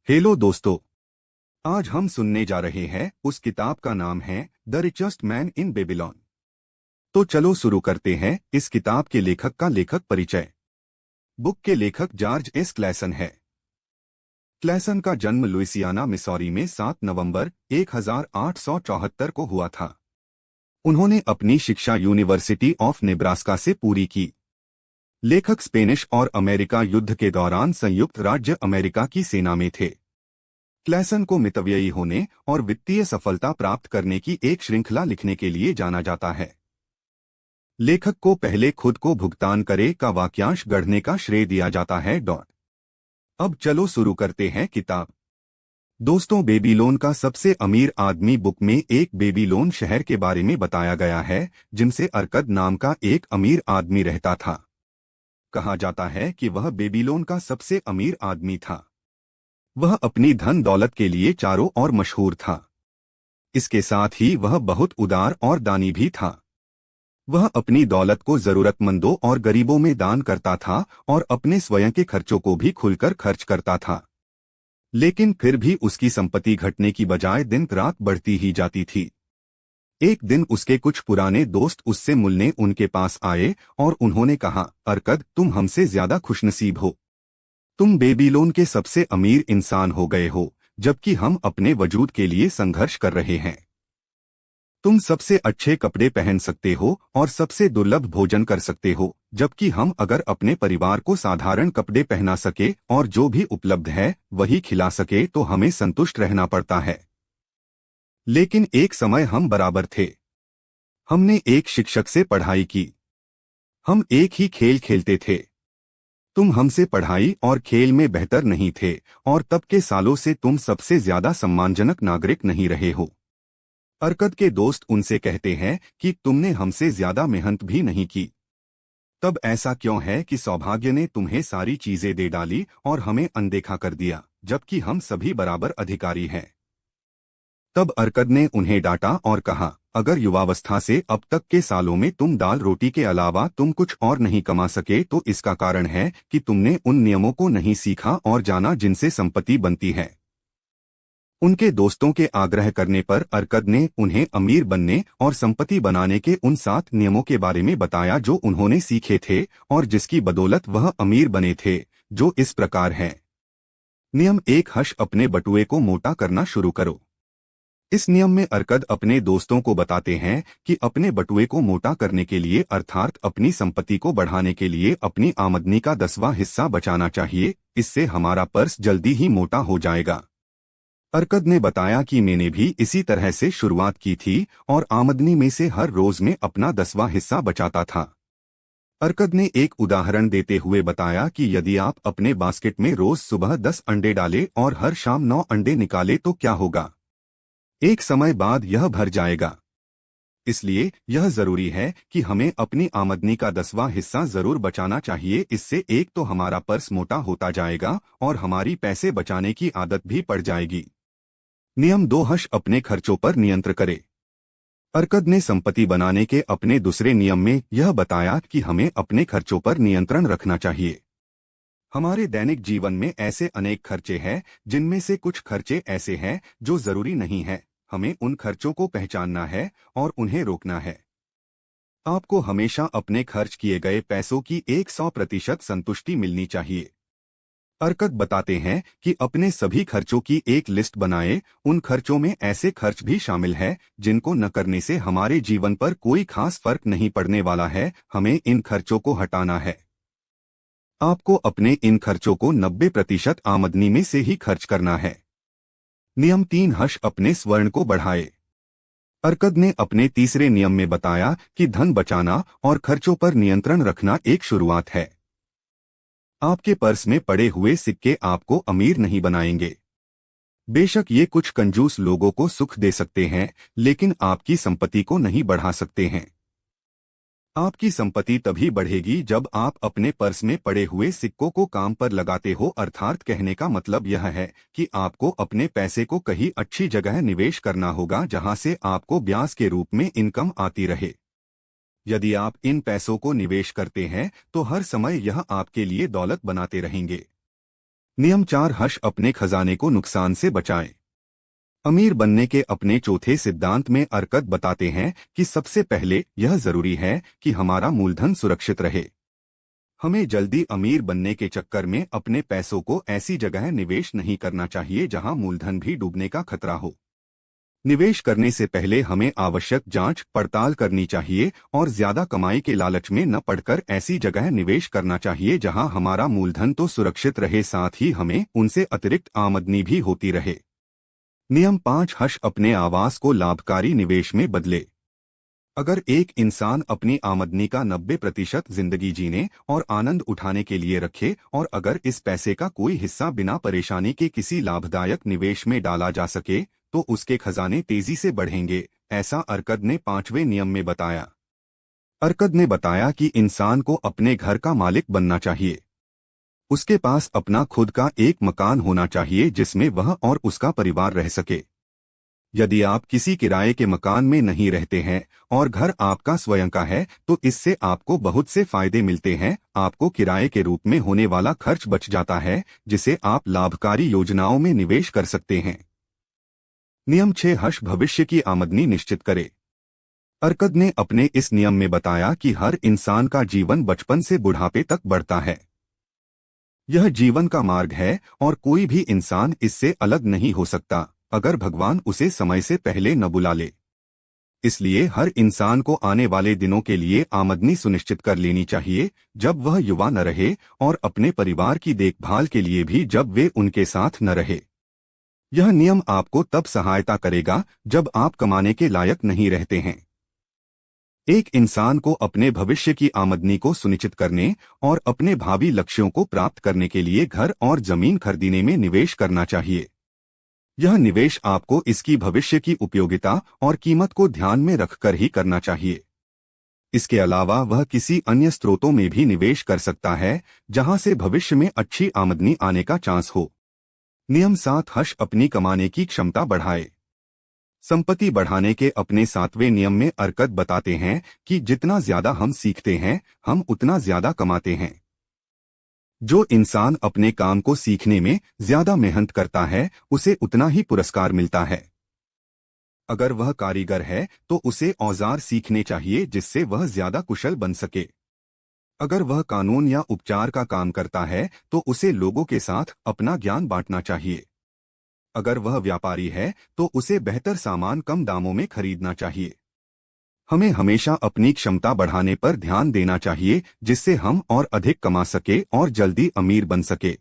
Hello दोस्तों। आज हम सुनने जा रहे हैं उस किताब का नाम है the richest man in Babylon. तो चलो शुरू करते हैं इस किताब के लेखक का लेखक परिचय। बुक के लेखक जॉर्ज एस क्लैसन है। क्लैसन का जन्म लुइसियाना मिसौरी में 7 नवंबर 1874 को हुआ था। उन्होंने अपनी शिक्षा यूनिवर्सिटी ऑफ नेब्रास्का से पूरी की। लेखक स्पेनिश और अमेरिका युद्ध के दौरान संयुक्त राज्य अमेरिका की सेना में थे। क्लैसन को मितव्ययी होने और वित्तीय सफलता प्राप्त करने की एक श्रृंखला लिखने के लिए जाना जाता है। लेखक को पहले खुद को भुगतान करे का वाक्यांश गढ़ने का श्रेय दिया जाता है। अब चलो शुरू करते हैं किताब। दोस्तों, बेबीलोन का सबसे अमीर आदमी बुक में एक बेबीलोन शहर के बारे में बताया गया है जिनसे अर्कद नाम का एक अमीर आदमी रहता था। कहा जाता है कि वह बेबीलोन का सबसे अमीर आदमी था। वह अपनी धन दौलत के लिए चारों ओर मशहूर था। इसके साथ ही वह बहुत उदार और दानी भी था। वह अपनी दौलत को जरूरतमंदों और गरीबों में दान करता था और अपने स्वयं के खर्चों को भी खुलकर खर्च करता था। लेकिन फिर भी उसकी संपत्ति घटने की बजाय दिन रात बढ़ती ही जाती थी। एक दिन उसके कुछ पुराने दोस्त उससे मिलने उनके पास आए और उन्होंने कहा, अर्कद, तुम हमसे ज्यादा खुशनसीब हो। तुम बेबीलोन के सबसे अमीर इंसान हो गए हो, जबकि हम अपने वजूद के लिए संघर्ष कर रहे हैं। तुम सबसे अच्छे कपड़े पहन सकते हो और सबसे दुर्लभ भोजन कर सकते हो, जबकि हम अगर अपने परिवार को साधारण कपड़े पहना सके और जो भी उपलब्ध है वही खिला सके तो हमें संतुष्ट रहना पड़ता है। लेकिन एक समय हम बराबर थे। हमने एक शिक्षक से पढ़ाई की। हम एक ही खेल खेलते थे। तुम हमसे पढ़ाई और खेल में बेहतर नहीं थे और तब के सालों से तुम सबसे ज्यादा सम्मानजनक नागरिक नहीं रहे हो। अर्कद के दोस्त उनसे कहते हैं कि तुमने हमसे ज्यादा मेहनत भी नहीं की। तब ऐसा क्यों है कि सौभाग्य ने तुम्हें सारी चीजें दे डाली और हमें अनदेखा कर दिया, जबकि हम सभी बराबर अधिकारी हैं। तब अर्कद ने उन्हें डांटा और कहा, अगर युवावस्था से अब तक के सालों में तुम दाल रोटी के अलावा तुम कुछ और नहीं कमा सके तो इसका कारण है कि तुमने उन नियमों को नहीं सीखा और जाना जिनसे संपत्ति बनती है। उनके दोस्तों के आग्रह करने पर अर्कद ने उन्हें अमीर बनने और संपत्ति बनाने के उन 7 नियमों के बारे में बताया जो उन्होंने सीखे थे और जिसकी बदौलत वह अमीर बने थे, जो इस प्रकार हैं। नियम 1, हश अपने बटुए को मोटा करना शुरू करो। इस नियम में अर्कद अपने दोस्तों को बताते हैं कि अपने बटुए को मोटा करने के लिए अर्थात अपनी संपत्ति को बढ़ाने के लिए अपनी आमदनी का 10वां हिस्सा बचाना चाहिए। इससे हमारा पर्स जल्दी ही मोटा हो जाएगा। अर्कद ने बताया कि मैंने भी इसी तरह से शुरुआत की थी और आमदनी में से हर रोज में अपना 10वां हिस्सा बचाता था। अर्कद ने एक उदाहरण देते हुए बताया कि यदि आप अपने बास्केट में रोज सुबह 10 अंडे डालें और हर शाम 9 अंडे निकालें तो क्या होगा? एक समय बाद यह भर जाएगा। इसलिए यह जरूरी है कि हमें अपनी आमदनी का 10वां हिस्सा जरूर बचाना चाहिए। इससे एक तो हमारा पर्स मोटा होता जाएगा और हमारी पैसे बचाने की आदत भी पड़ जाएगी। नियम 2, हश अपने खर्चों पर नियंत्रण करे। अर्कद ने संपत्ति बनाने के अपने दूसरे नियम में यह बताया कि हमें अपने खर्चों पर नियंत्रण रखना चाहिए। हमारे दैनिक जीवन में ऐसे अनेक खर्चे हैं जिनमें से कुछ खर्चे ऐसे हैं जो जरूरी नहीं है। हमें उन खर्चों को पहचानना है और उन्हें रोकना है। आपको हमेशा अपने खर्च किए गए पैसों की 100% संतुष्टि मिलनी चाहिए। अर्कद बताते हैं कि अपने सभी खर्चों की एक लिस्ट बनाएं। उन खर्चों में ऐसे खर्च भी शामिल हैं जिनको न करने से हमारे जीवन पर कोई खास फर्क नहीं पड़ने वाला है। हमें इन खर्चों को हटाना है। आपको अपने इन खर्चों को 90% आमदनी में से ही खर्च करना है। नियम 3, हश अपने स्वर्ण को बढ़ाए। अर्कद ने अपने तीसरे नियम में बताया कि धन बचाना और खर्चों पर नियंत्रण रखना एक शुरुआत है। आपके पर्स में पड़े हुए सिक्के आपको अमीर नहीं बनाएंगे। बेशक ये कुछ कंजूस लोगों को सुख दे सकते हैं, लेकिन आपकी संपत्ति को नहीं बढ़ा सकते हैं। आपकी संपत्ति तभी बढ़ेगी जब आप अपने पर्स में पड़े हुए सिक्कों को काम पर लगाते हो। अर्थात कहने का मतलब यह है कि आपको अपने पैसे को कहीं अच्छी जगह निवेश करना होगा जहां से आपको ब्याज के रूप में इनकम आती रहे। यदि आप इन पैसों को निवेश करते हैं तो हर समय यह आपके लिए दौलत बनाते रहेंगे। नियम 4 हश अपने खजाने को नुकसान से बचाएं। अमीर बनने के अपने चौथे सिद्धांत में अरकद बताते हैं कि सबसे पहले यह जरूरी है कि हमारा मूलधन सुरक्षित रहे। हमें जल्दी अमीर बनने के चक्कर में अपने पैसों को ऐसी जगह निवेश नहीं करना चाहिए जहां मूलधन भी डूबने का खतरा हो। निवेश करने से पहले हमें आवश्यक जांच पड़ताल करनी चाहिए और ज्यादा कमाई के लालच में न पड़कर ऐसी जगह निवेश करना चाहिए जहां हमारा मूलधन तो सुरक्षित रहे, साथ ही हमें उनसे अतिरिक्त आमदनी भी होती रहे। नियम 5 हश अपने आवास को लाभकारी निवेश में बदले। अगर एक इंसान अपनी आमदनी का 90% जिंदगी जीने और आनंद उठाने के लिए रखे और अगर इस पैसे का कोई हिस्सा बिना परेशानी के किसी लाभदायक निवेश में डाला जा सके तो उसके खजाने तेजी से बढ़ेंगे, ऐसा अरकद ने 5वें नियम में बताया। अरकद ने बताया कि इंसान को अपने घर का मालिक बनना चाहिए। उसके पास अपना खुद का एक मकान होना चाहिए जिसमें वह और उसका परिवार रह सके। यदि आप किसी किराए के मकान में नहीं रहते हैं और घर आपका स्वयं का है तो इससे आपको बहुत से फायदे मिलते हैं। आपको किराए के रूप में होने वाला खर्च बच जाता है जिसे आप लाभकारी योजनाओं में निवेश कर सकते हैं। नियम 6 हश भविष्य की आमदनी निश्चित करे। अरकद ने अपने इस नियम में बताया कि हर इंसान का जीवन बचपन से बुढ़ापे तक बढ़ता है। यह जीवन का मार्ग है और कोई भी इंसान इससे अलग नहीं हो सकता अगर भगवान उसे समय से पहले न बुला ले। इसलिए हर इंसान को आने वाले दिनों के लिए आमदनी सुनिश्चित कर लेनी चाहिए जब वह युवा न रहे और अपने परिवार की देखभाल के लिए भी जब वे उनके साथ न रहे। यह नियम आपको तब सहायता करेगा जब आप कमाने के लायक नहीं रहते हैं। एक इंसान को अपने भविष्य की आमदनी को सुनिश्चित करने और अपने भावी लक्ष्यों को प्राप्त करने के लिए घर और जमीन खरीदने में निवेश करना चाहिए। यह निवेश आपको इसकी भविष्य की उपयोगिता और कीमत को ध्यान में रखकर ही करना चाहिए। इसके अलावा वह किसी अन्य स्रोतों में भी निवेश कर सकता है जहां से भविष्य में अच्छी आमदनी आने का चांस हो। नियम 7 हश अपनी कमाने की क्षमता बढ़ाए। संपत्ति बढ़ाने के अपने 7वें नियम में अरकद बताते हैं कि जितना ज्यादा हम सीखते हैं हम उतना ज्यादा कमाते हैं। जो इंसान अपने काम को सीखने में ज्यादा मेहनत करता है उसे उतना ही पुरस्कार मिलता है। अगर वह कारीगर है तो उसे औजार सीखने चाहिए जिससे वह ज्यादा कुशल बन सके। अगर वह कानून या उपचार का काम करता है तो उसे लोगों के साथ अपना ज्ञान बांटना चाहिए। अगर वह व्यापारी है तो उसे बेहतर सामान कम दामों में खरीदना चाहिए। हमें हमेशा अपनी क्षमता बढ़ाने पर ध्यान देना चाहिए जिससे हम और अधिक कमा सके और जल्दी अमीर बन सके।